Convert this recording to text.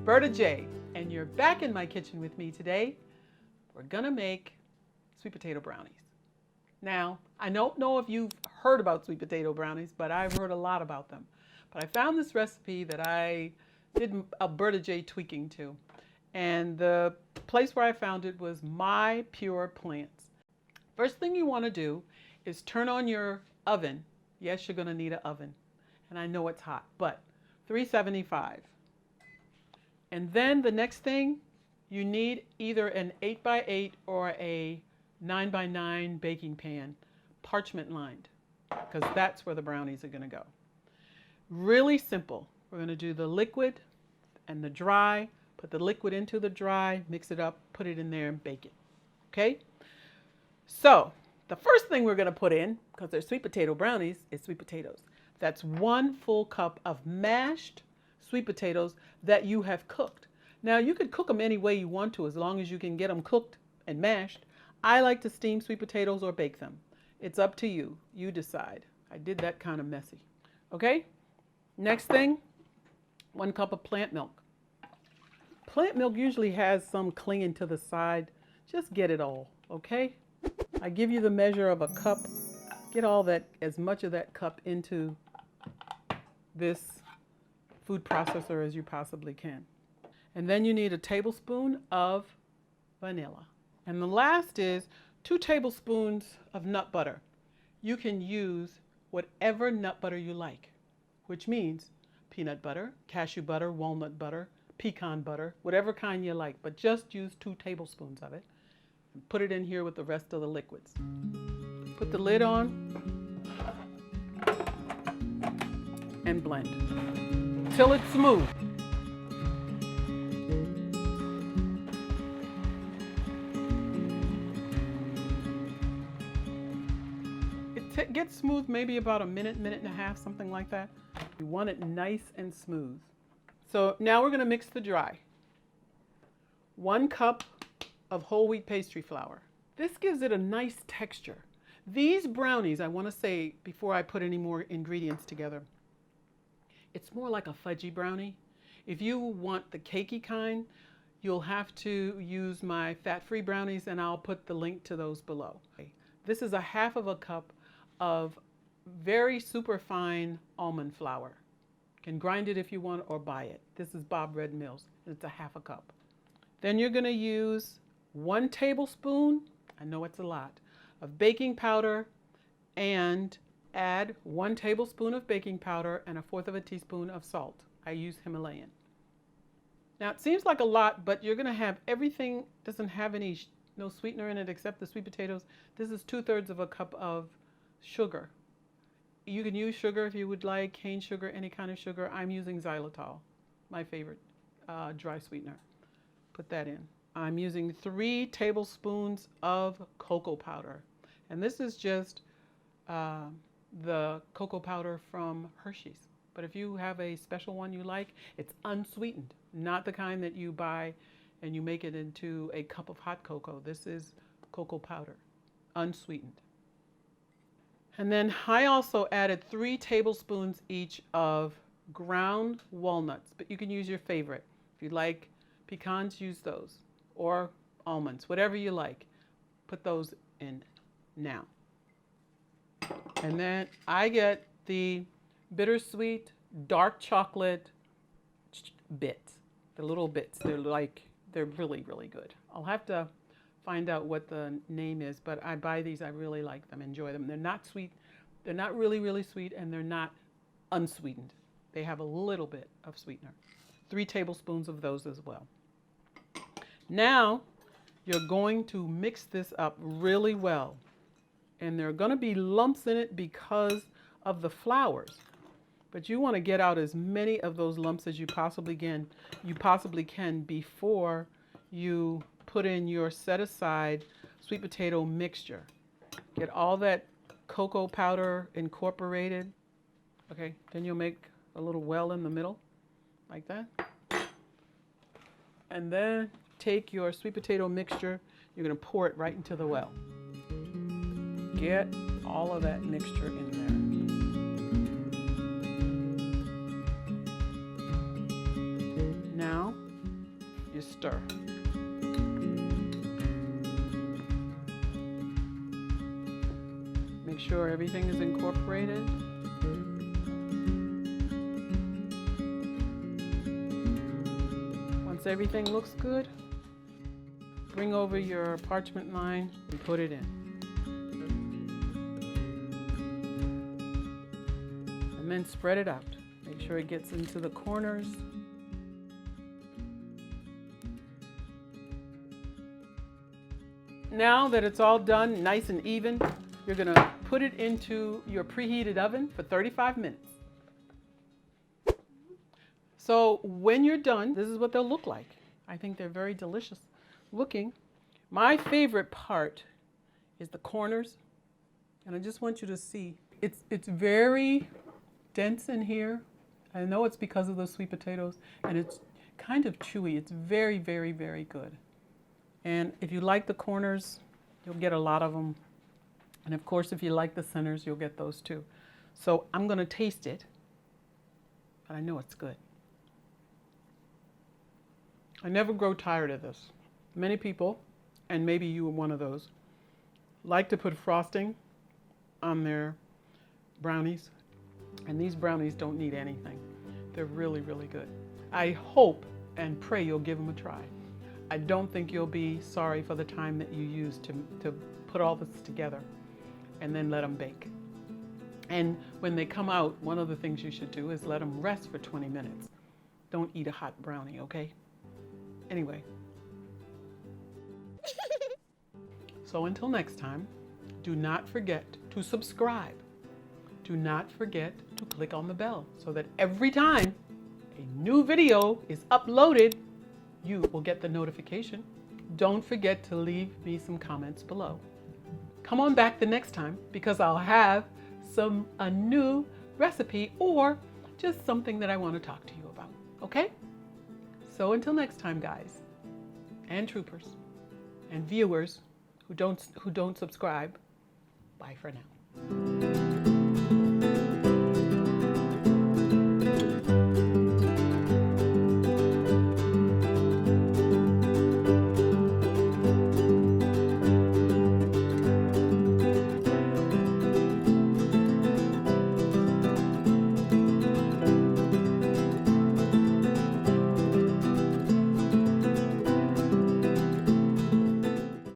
Berta J, and you're back in my kitchen with me today. We're gonna make sweet potato brownies. Now, I don't know if you've heard about sweet potato brownies, but I've heard a lot about them. But I found this recipe that I did a Berta J tweaking to. And the place where I found it was My Pure Plants. First thing you want to do is turn on your oven. Yes, you're going to need an oven. And I know it's hot, but 375. And then the next thing, you need either an 8x8 or a 9x9 baking pan, parchment lined, because that's where the brownies are going to go. Really simple. We're going to do the liquid and the dry, put the liquid into the dry, mix it up, put it in there and bake it. Okay? So the first thing we're going to put in, because they're sweet potato brownies, is sweet potatoes. That's 1 full cup of mashed sweet potatoes that you have cooked. Now you could cook them any way you want to, as long as you can get them cooked and mashed. I like to steam sweet potatoes or bake them. It's up to you. You decide. I did that kind of messy. Okay? Next thing, 1 cup of plant milk. Plant milk usually has some clinging to the side. Just get it all, okay? I give you the measure of a cup. Get all that, as much of that cup into this food processor as you possibly can. And then you need a tablespoon of vanilla. And the last is 2 tablespoons of nut butter. You can use whatever nut butter you like, which means peanut butter, cashew butter, walnut butter, pecan butter, whatever kind you like, but just use 2 tablespoons of it and put it in here with the rest of the liquids. Put the lid on and blend till it's smooth. It gets smooth maybe about a minute, minute and a half, something like that. You want it nice and smooth. So now we're going to mix the dry. 1 cup of whole wheat pastry flour. This gives it a nice texture. These brownies, I want to say before I put any more ingredients together, it's more like a fudgy brownie. If you want the cakey kind, you'll have to use my fat-free brownies, and I'll put the link to those below. This is a 1/2 cup of very super fine almond flour. You can grind it if you want or buy it. This is Bob Red Mills. It's a 1/2 cup. Then you're going to use 1 tablespoon, I know it's a lot, of baking powder, and add 1 tablespoon of baking powder and 1/4 teaspoon of salt. I use Himalayan. Now it seems like a lot, but you're going to have everything, doesn't have no sweetener in it except the sweet potatoes. This is 2/3 cup of sugar. You can use sugar if you would like, cane sugar, any kind of sugar. I'm using xylitol, my favorite dry sweetener. Put that in. I'm using 3 tablespoons of cocoa powder. And this is just the cocoa powder from Hershey's. But if you have a special one you like, it's unsweetened, not the kind that you buy and you make it into a cup of hot cocoa. This is cocoa powder, unsweetened. And then I also added 3 tablespoons each of ground walnuts, but you can use your favorite. If you like pecans, use those, or almonds, whatever you like. Put those in now. And then I get the bittersweet dark chocolate bits, the little bits. They're really, really good. I'll have to find out what the name is, but I buy these. I really like them, enjoy them. They're not sweet. They're not really, really sweet, and they're not unsweetened. They have a little bit of sweetener. 3 tablespoons of those as well. Now you're going to mix this up really well. And there are going to be lumps in it because of the flours. But you want to get out as many of those lumps as you possibly can before you put in your set aside sweet potato mixture. Get all that cocoa powder incorporated. Okay, then you'll make a little well in the middle, like that. And then take your sweet potato mixture, you're going to pour it right into the well. Get all of that mixture in there. Now, you stir. Make sure everything is incorporated. Once everything looks good, bring over your parchment line and put it in. And then spread it out. Make sure it gets into the corners. Now that it's all done, nice and even, you're gonna put it into your preheated oven for 35 minutes. So when you're done, this is what they'll look like. I think they're very delicious looking. My favorite part is the corners. And I just want you to see, it's very dense in here. I know it's because of those sweet potatoes, and it's kind of chewy. It's very, very, very good. And if you like the corners, you'll get a lot of them. And of course, if you like the centers, you'll get those too. So I'm gonna taste it, but I know it's good. I never grow tired of this. Many people, and maybe you were one of those, like to put frosting on their brownies. And these brownies don't need anything. They're really, really good. I hope and pray you'll give them a try. I don't think you'll be sorry for the time that you used to put all this together and then let them bake. And when they come out, one of the things you should do is let them rest for 20 minutes. Don't eat a hot brownie, okay? Anyway. So until next time, do not forget to subscribe. Do not forget to click on the bell so that every time a new video is uploaded, you will get the notification. Don't forget to leave me some comments below. Come on back the next time because I'll have a new recipe or just something that I want to talk to you about, okay? So until next time, guys, and troopers, and viewers who don't subscribe, bye for now.